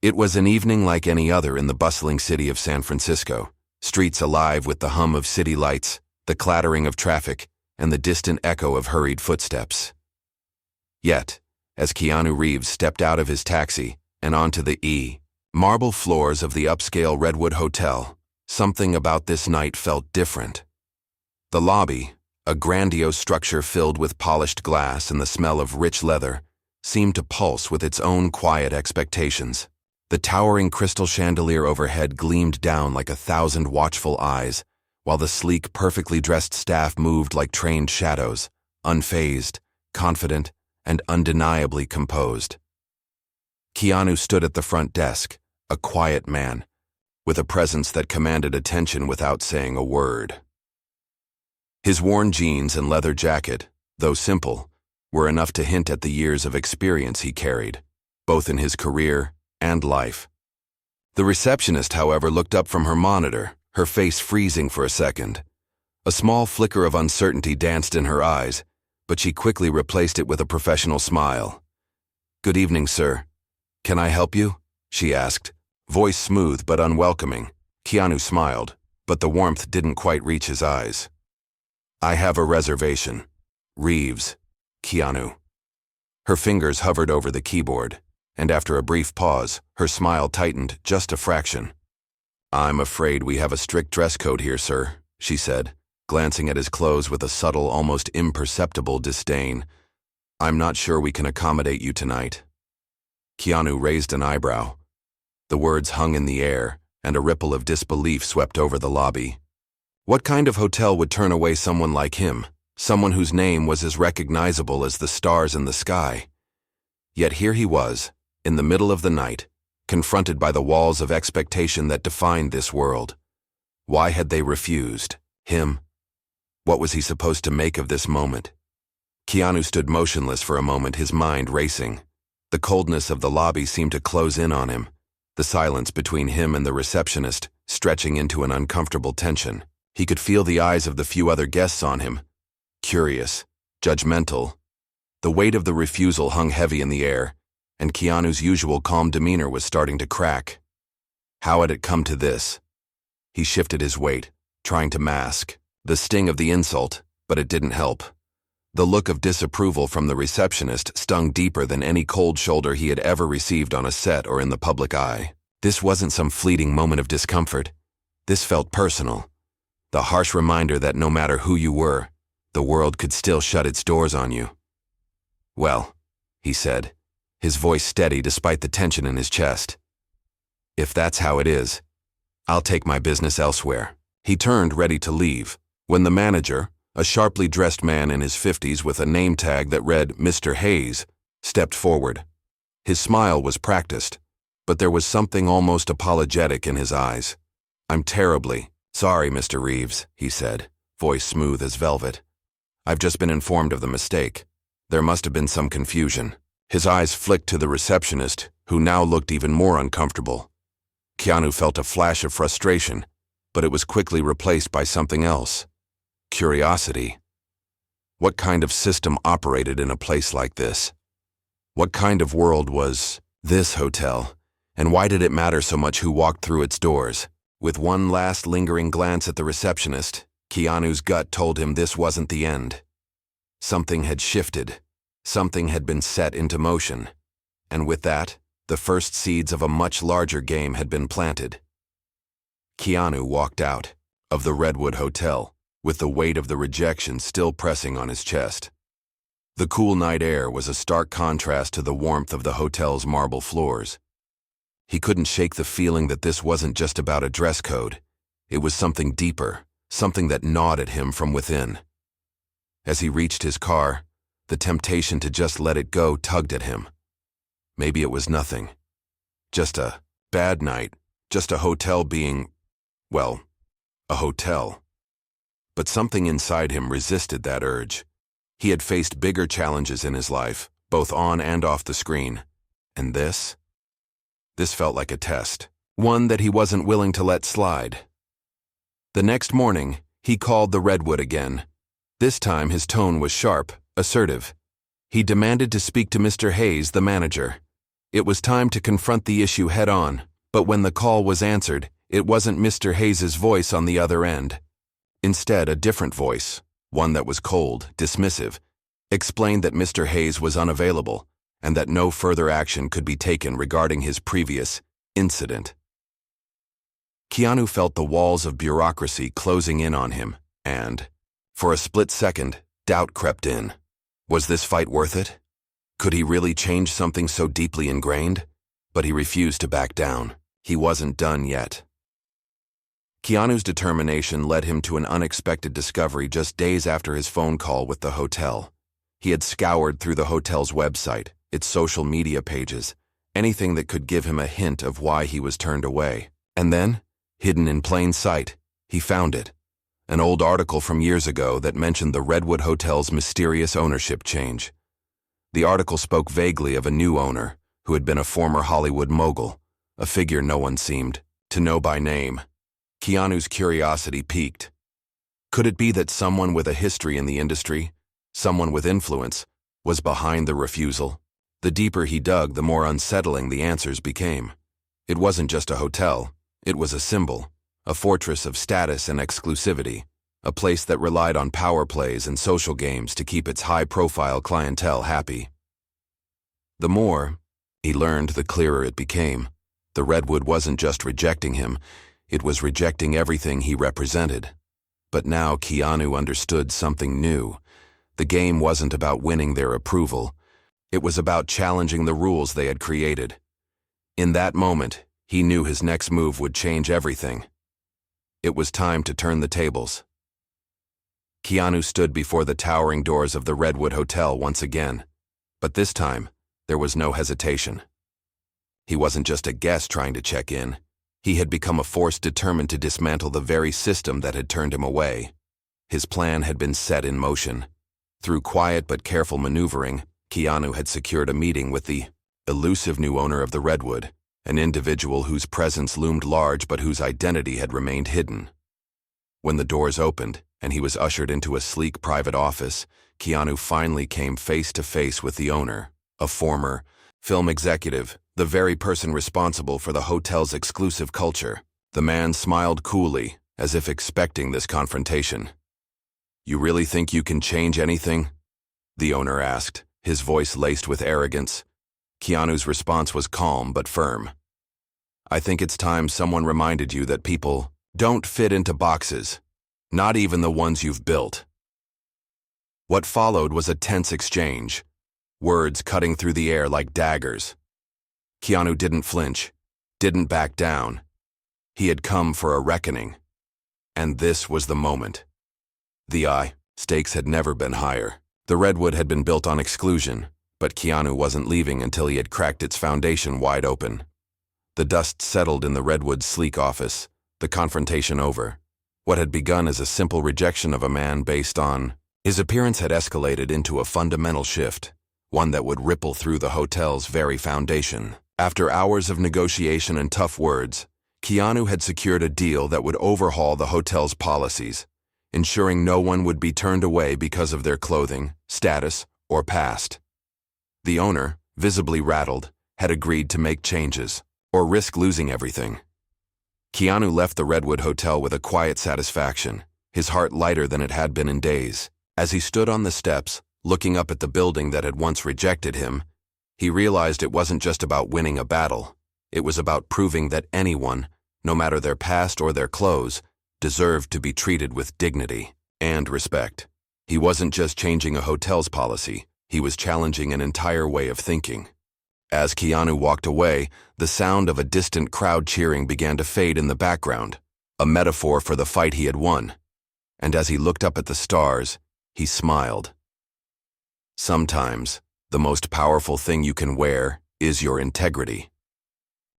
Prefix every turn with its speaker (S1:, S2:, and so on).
S1: It was an evening like any other in the bustling city of San Francisco, streets alive with the hum of city lights, the clattering of traffic, and the distant echo of hurried footsteps. Yet, as Keanu Reeves stepped out of his taxi and onto the marble floors of the upscale Redwood Hotel, something about this night felt different. The lobby, a grandiose structure filled with polished glass and the smell of rich leather, seemed to pulse with its own quiet expectations. The towering crystal chandelier overhead gleamed down like 1,000 watchful eyes, while the sleek, perfectly dressed staff moved like trained shadows, unfazed, confident, and undeniably composed. Keanu stood at the front desk, a quiet man, with a presence that commanded attention without saying a word. His worn jeans and leather jacket, though simple, were enough to hint at the years of experience he carried, both in his career and life. The receptionist, however, looked up from her monitor, her face freezing for a second. A small flicker of uncertainty danced in her eyes, but she quickly replaced it with a professional smile. "Good evening, sir. Can I help you?" she asked, voice smooth but unwelcoming. Keanu smiled, but the warmth didn't quite reach his eyes. "I have a reservation. Reeves, Keanu." Her fingers hovered over the keyboard, and after a brief pause, her smile tightened just a fraction. "I'm afraid we have a strict dress code here, sir," she said, glancing at his clothes with a subtle, almost imperceptible disdain. "I'm not sure we can accommodate you tonight." Keanu raised an eyebrow. The words hung in the air, and a ripple of disbelief swept over the lobby. What kind of hotel would turn away someone like him, someone whose name was as recognizable as the stars in the sky? Yet here he was, in the middle of the night, confronted by the walls of expectation that defined this world. Why had they refused him? What was he supposed to make of this moment? Keanu stood motionless for a moment, his mind racing. The coldness of the lobby seemed to close in on him, the silence between him and the receptionist stretching into an uncomfortable tension. He could feel the eyes of the few other guests on him, curious, judgmental. The weight of the refusal hung heavy in the air, and Keanu's usual calm demeanor was starting to crack. How had it come to this? He shifted his weight, trying to mask the sting of the insult, but it didn't help. The look of disapproval from the receptionist stung deeper than any cold shoulder he had ever received on a set or in the public eye. This wasn't some fleeting moment of discomfort. This felt personal. The harsh reminder that no matter who you were, the world could still shut its doors on you. "Well," he said, his voice steady despite the tension in his chest. "If that's how it is, I'll take my business elsewhere." He turned, ready to leave, when the manager, a sharply dressed man in his 50s with a name tag that read Mr. Hayes, stepped forward. His smile was practiced, but there was something almost apologetic in his eyes. "I'm terribly sorry, Mr. Reeves," he said, voice smooth as velvet. "I've just been informed of the mistake. There must have been some confusion." His eyes flicked to the receptionist, who now looked even more uncomfortable. Keanu felt a flash of frustration, but it was quickly replaced by something else. Curiosity. What kind of system operated in a place like this? What kind of world was this hotel, and why did it matter so much who walked through its doors? With one last lingering glance at the receptionist, Keanu's gut told him this wasn't the end. Something had shifted. Something had been set into motion. And with that, the first seeds of a much larger game had been planted. Keanu walked out of the Redwood Hotel, with the weight of the rejection still pressing on his chest. The cool night air was a stark contrast to the warmth of the hotel's marble floors. He couldn't shake the feeling that this wasn't just about a dress code. It was something deeper, something that gnawed at him from within. As he reached his car, the temptation to just let it go tugged at him. Maybe it was nothing. Just a bad night, just a hotel being, well, a hotel. But something inside him resisted that urge. He had faced bigger challenges in his life, both on and off the screen. And this felt like a test, one that he wasn't willing to let slide. The next morning, he called the Redwood again. This time his tone was sharp, assertive. He demanded to speak to Mr. Hayes, the manager. It was time to confront the issue head-on, but when the call was answered, it wasn't Mr. Hayes's voice on the other end. Instead, a different voice, one that was cold, dismissive, explained that Mr. Hayes was unavailable and that no further action could be taken regarding his previous incident. Keanu felt the walls of bureaucracy closing in on him, and, for a split second, doubt crept in. Was this fight worth it? Could he really change something so deeply ingrained? But he refused to back down. He wasn't done yet. Keanu's determination led him to an unexpected discovery just days after his phone call with the hotel. He had scoured through the hotel's website, its social media pages, anything that could give him a hint of why he was turned away. And then, hidden in plain sight, he found it. An old article from years ago that mentioned the Redwood Hotel's mysterious ownership change. The article spoke vaguely of a new owner, who had been a former Hollywood mogul, a figure no one seemed to know by name. Keanu's curiosity piqued. Could it be that someone with a history in the industry, someone with influence, was behind the refusal? The deeper he dug, the more unsettling the answers became. It wasn't just a hotel, it was a symbol, a fortress of status and exclusivity, a place that relied on power plays and social games to keep its high-profile clientele happy. The more he learned, the clearer it became. The Redwood wasn't just rejecting him, it was rejecting everything he represented. But now Keanu understood something new. The game wasn't about winning their approval. It was about challenging the rules they had created. In that moment, he knew his next move would change everything. It was time to turn the tables. Keanu stood before the towering doors of the Redwood Hotel once again. But this time, there was no hesitation. He wasn't just a guest trying to check in. He had become a force determined to dismantle the very system that had turned him away. His plan had been set in motion. Through quiet but careful maneuvering, Keanu had secured a meeting with the elusive new owner of the Redwood, an individual whose presence loomed large but whose identity had remained hidden. When the doors opened and he was ushered into a sleek private office, Keanu finally came face to face with the owner, a former film executive, the very person responsible for the hotel's exclusive culture. The man smiled coolly, as if expecting this confrontation. "You really think you can change anything?" the owner asked, his voice laced with arrogance. Keanu's response was calm but firm. "I think it's time someone reminded you that people don't fit into boxes, not even the ones you've built." What followed was a tense exchange, words cutting through the air like daggers. Keanu didn't flinch, didn't back down. He had come for a reckoning. And this was the moment. The stakes had never been higher. The Redwood had been built on exclusion, but Keanu wasn't leaving until he had cracked its foundation wide open. The dust settled in the Redwood's sleek office, the confrontation over. What had begun as a simple rejection of a man based on his appearance had escalated into a fundamental shift, one that would ripple through the hotel's very foundation. After hours of negotiation and tough words, Keanu had secured a deal that would overhaul the hotel's policies, ensuring no one would be turned away because of their clothing, status, or past. The owner, visibly rattled, had agreed to make changes, or risk losing everything. Keanu left the Redwood Hotel with a quiet satisfaction, his heart lighter than it had been in days. As he stood on the steps, looking up at the building that had once rejected him, he realized it wasn't just about winning a battle. It was about proving that anyone, no matter their past or their clothes, deserved to be treated with dignity and respect. He wasn't just changing a hotel's policy, he was challenging an entire way of thinking. As Keanu walked away, the sound of a distant crowd cheering began to fade in the background, a metaphor for the fight he had won. And as he looked up at the stars, he smiled. Sometimes, the most powerful thing you can wear is your integrity.